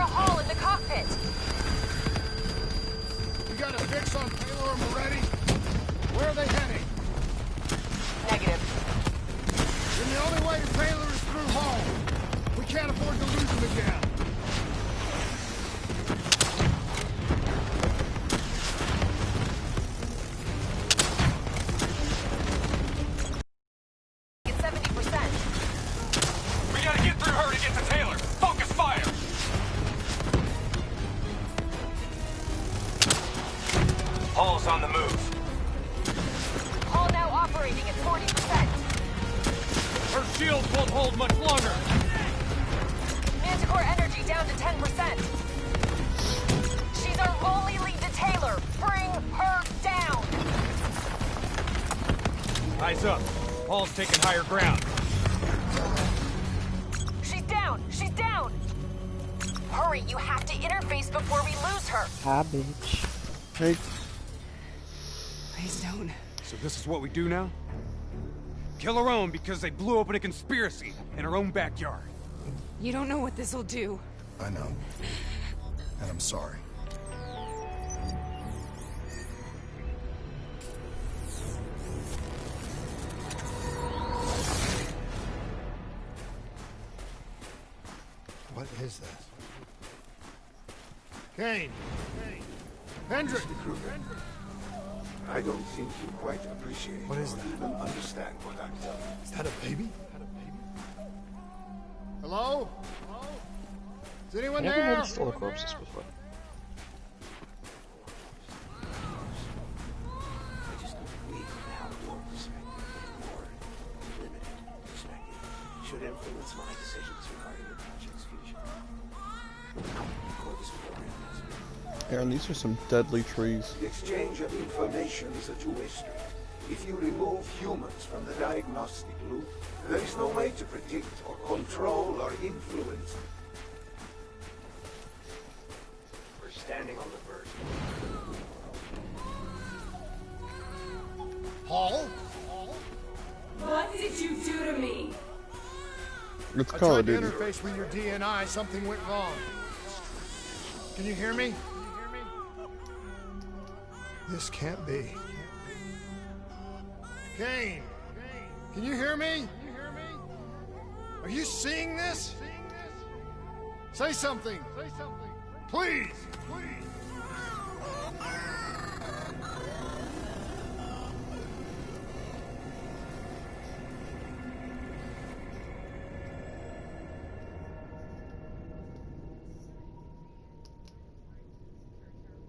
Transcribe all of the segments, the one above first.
Hall in the cockpit. You got a fix on Taylor and Moretti? Where are they heading? Negative. Then the only way to Taylor is through Hall. We can't afford to lose them again. It's 70%. We gotta get through her to get to Taylor. Focus fire! Hall's on the move. Hall now operating at 40%. Her shields won't hold much longer. Manticore energy down to 10%. She's our only lead to Taylor. Bring her down. Eyes up. Hall's taking higher ground. She's down. She's down. Hurry, you have to interface before we lose her. Ah, bitch. Hey. Please don't. So this is what we do now? Kill her own because they blew open a conspiracy in her own backyard. You don't know what this'll do. I know. And I'm sorry. What is this? Kane! Hendrik! I don't think you quite appreciate What is or that? even understand what I'm telling you. Is that a baby? Hello? Is anyone I never there? noticed all the corpses before. I just don't believe in how your perspective, more limited perspective, should influence my decisions regarding the project's future. Corpus program is Aaron, these are some deadly trees. the exchange of information is a two-way street. If you remove humans from the diagnostic loop, there is no way to predict or control or influence. We're standing on the verge. Paul? What did you do to me? It's I Call tried of to Duty. interface with your DNI. Something went wrong. Can you hear me? This can't be. Kane! Can you hear me? Are you seeing this? Say something! Please!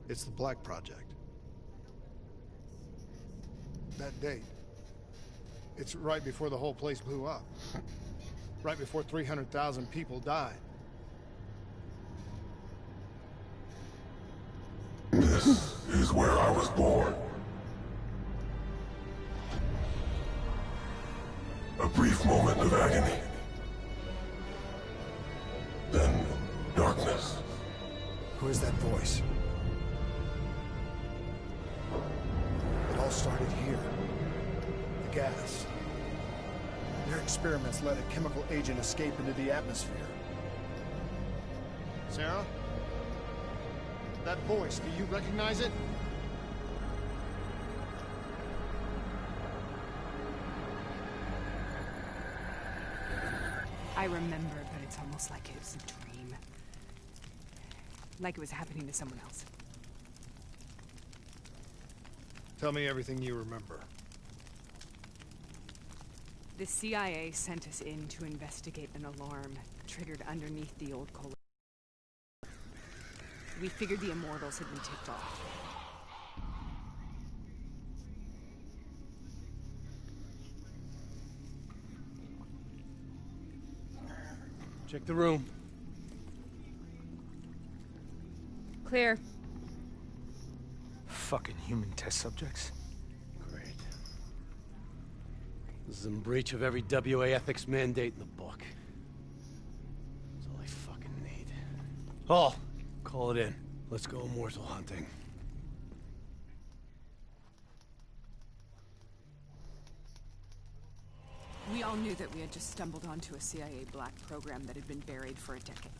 It's the Black Project. That date. It's right before the whole place blew up. Right before 300,000 people died. This is where I was born. A brief moment of agony. Then darkness. Who is that voice? It all started here. The gas. Their experiments let a chemical agent escape into the atmosphere. Sarah? That voice, do you recognize it? I remember, but it's almost like it was a dream. Like it was happening to someone else. Tell me everything you remember. The CIA sent us in to investigate an alarm triggered underneath the old cola. We figured the Immortals had been tipped off. Check the room. Clear. Fucking human test subjects. Great. This is in breach of every WA ethics mandate in the book. That's all I fucking need. Hall, call it in. Let's go immortal hunting. We all knew that we had just stumbled onto a CIA black program that had been buried for a decade.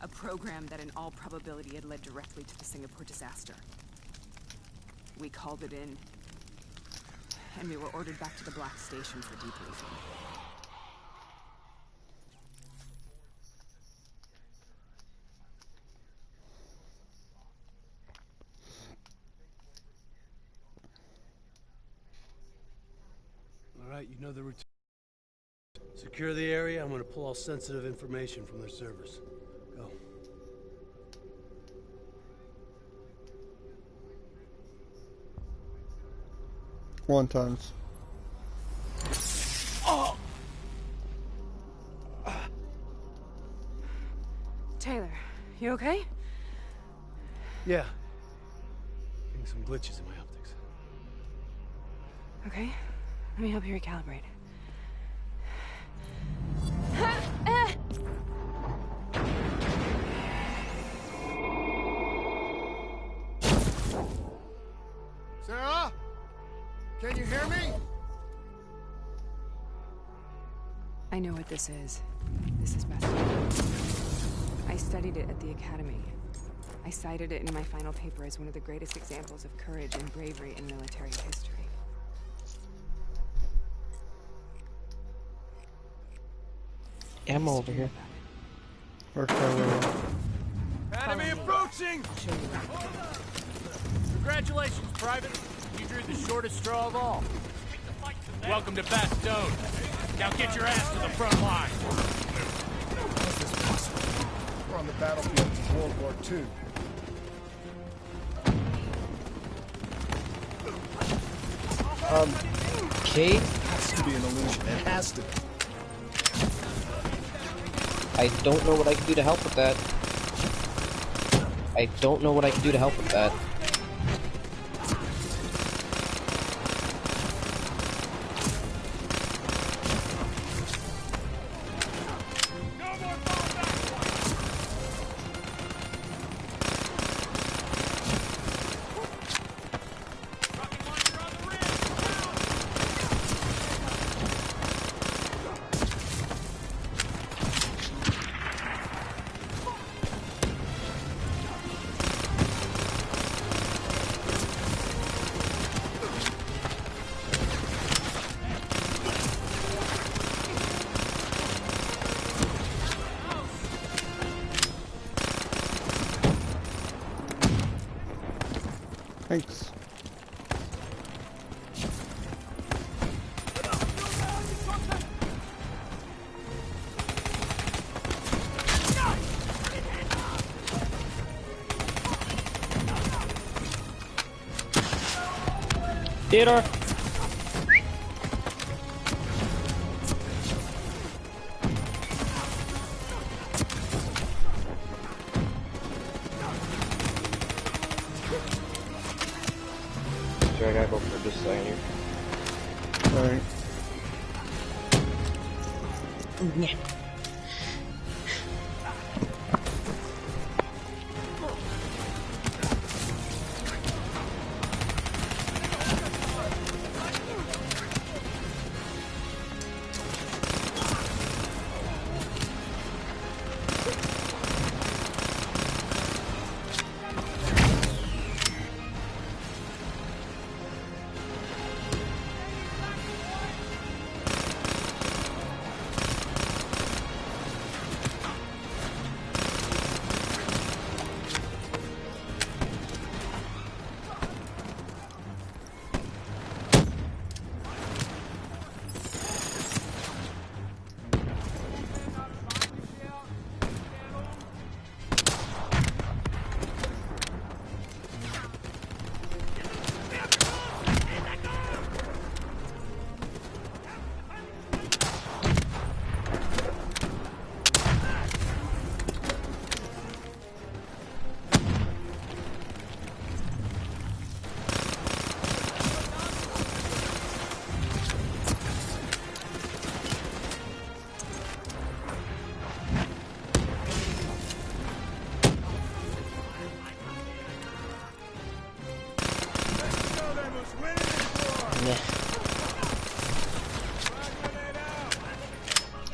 A program that in all probability had led directly to the Singapore disaster. We called it in, and we were ordered back to the Black Station for debriefing. All right, you know the routine. Secure the area. I'm gonna pull all sensitive information from their servers. Go. Wontons. Taylor, you okay? Yeah. Getting some glitches in my optics. Okay. Let me help you recalibrate. Sarah? Can you hear me? I know what this is. This is best. I studied it at the Academy. I cited it in my final paper as one of the greatest examples of courage and bravery in military history. Ammo over here. First time we Enemy approaching! I'll show you around. Congratulations, Private. You drew the shortest straw of all. Welcome to Bastogne. Now get your ass to the front line. How is this possible? We're on the battlefield of World War II. Kate? It has to be an illusion. It has to be. I don't know what I can do to help with that. I don't know what I can do to help with that. Thanks. Theodore! Sorry, I gotta go for just a second here. Alright. Yeah.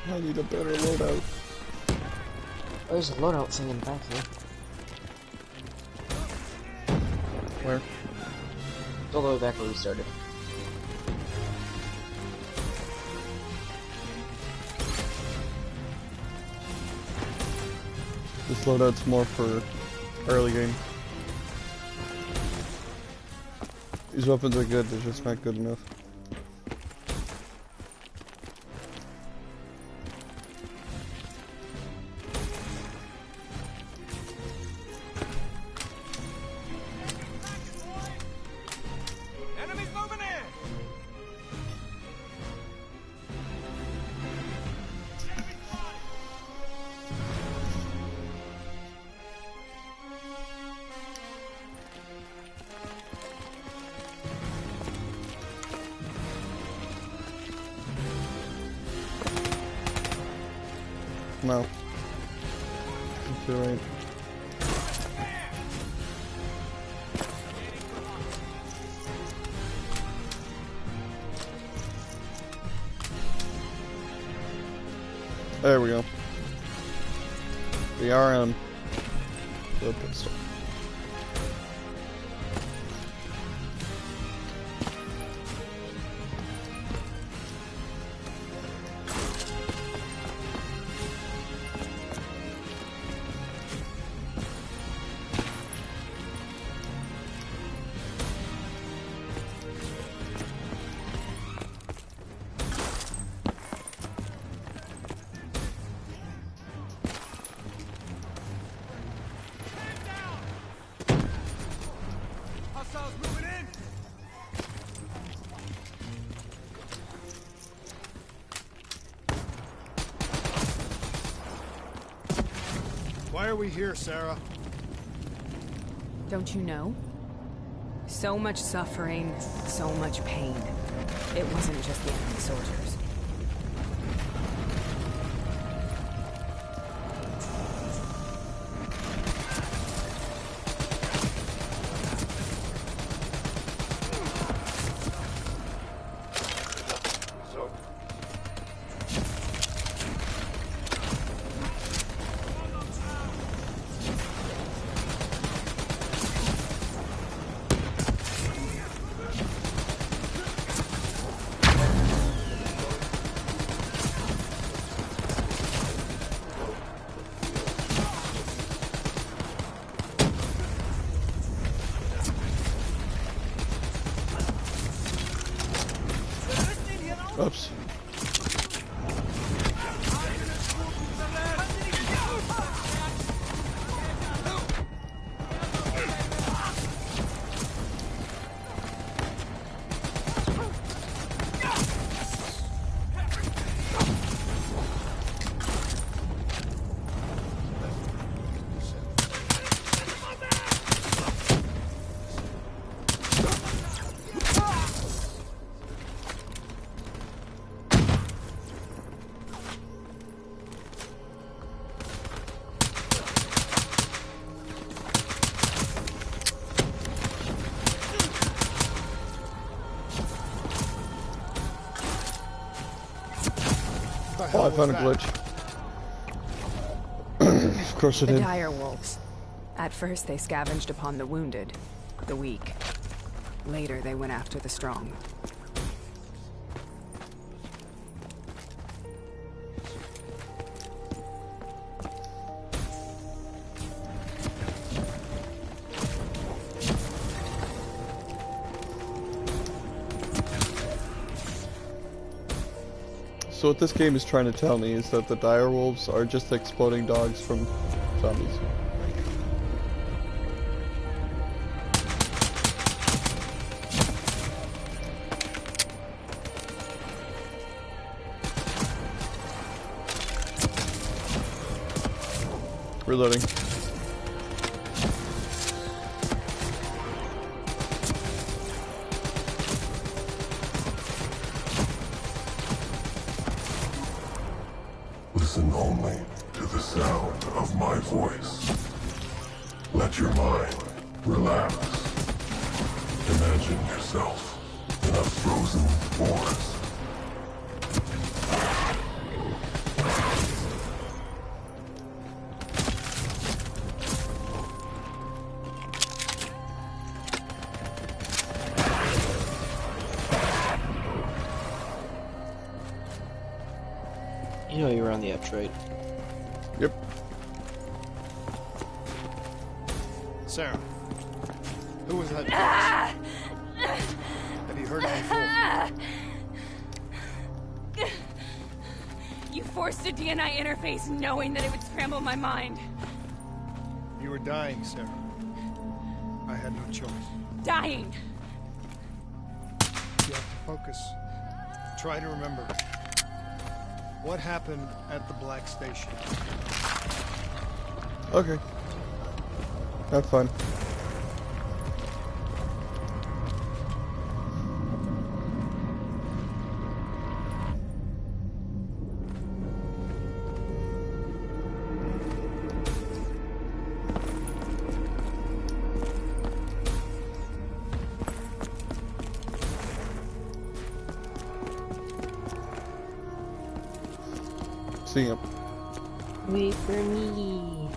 I need a better loadout. There's a loadout thing in back here. Where? All the way back where we started. This loadout's more for early game. These weapons are good, they're just not good enough. Enemies moving in! No. You're right. There we go. The RM. The pistol. Hostiles moving in! Why are we here, Sarah? Don't you know? So much suffering, so much pain. It wasn't just the enemy soldiers. So, Oops. Oh, I found a glitch. Of course I The did. dire wolves. At first they scavenged upon the wounded, the weak. Later they went after the strong. So what this game is trying to tell me is that the dire wolves are just exploding dogs from zombies. Reloading. Listen only to the sound of my voice. Let your mind relax. Imagine yourself in a frozen forest. Yeah, trait. Yep. Sarah, who was that voice? Have you heard it before? You forced a DNI interface knowing that it would scramble my mind. You were dying, Sarah. I had no choice. Dying! You have to focus. Try to remember. What happened at the Black Station? Okay. Have fun. See him. Wait for me.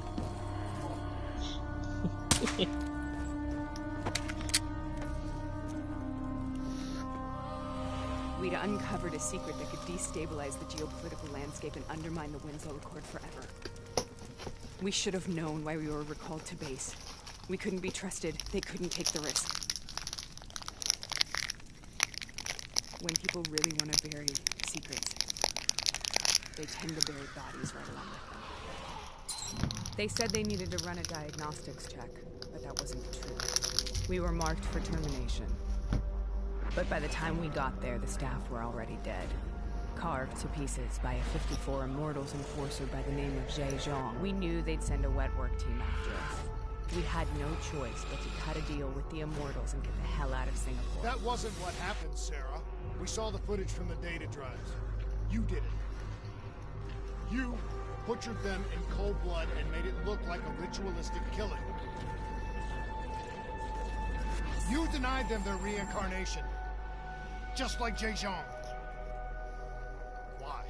We'd uncovered a secret that could destabilize the geopolitical landscape and undermine the Winslow Accord forever. We should have known why we were recalled to base. We couldn't be trusted. They couldn't take the risk. When people really want to bury secrets, they tend to bury bodies right along with them. They said they needed to run a diagnostics check, but that wasn't the truth. We were marked for termination. But by the time we got there, the staff were already dead. Carved to pieces by a 54 Immortals enforcer by the name of Jay Zhang. We knew they'd send a wet work team after us. We had no choice but to cut a deal with the Immortals and get the hell out of Singapore. That wasn't what happened, Sarah. We saw the footage from the data drives. You did it. You butchered them in cold blood and made it look like a ritualistic killing. You denied them their reincarnation. Just like Jay Zhang. Why?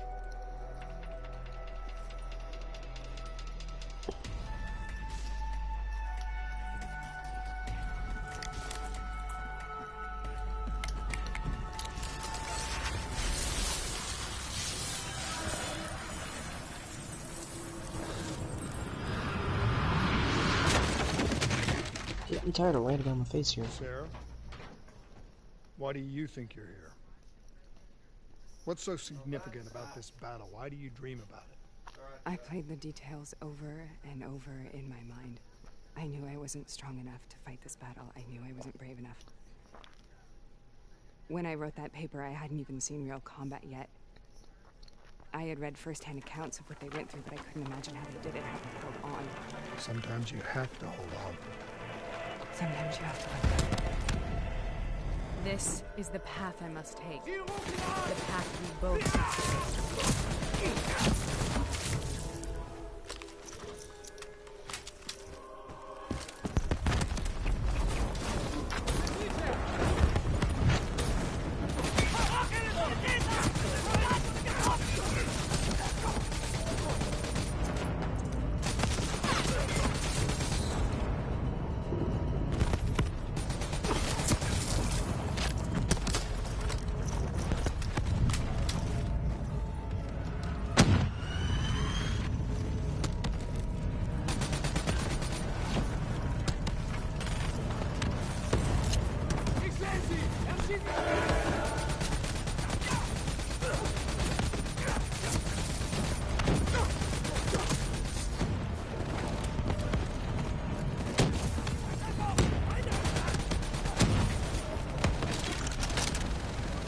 I'm tired of landing on my face here. Sarah? Why do you think you're here? What's so significant about this battle? Why do you dream about it? I played the details over and over in my mind. I knew I wasn't strong enough to fight this battle. I knew I wasn't brave enough. When I wrote that paper, I hadn't even seen real combat yet. I had read first-hand accounts of what they went through, but I couldn't imagine how they did it, how they held on. Sometimes you have to hold on. Sometimes you have to let go. This is the path I must take. The path we both take. Excelsi!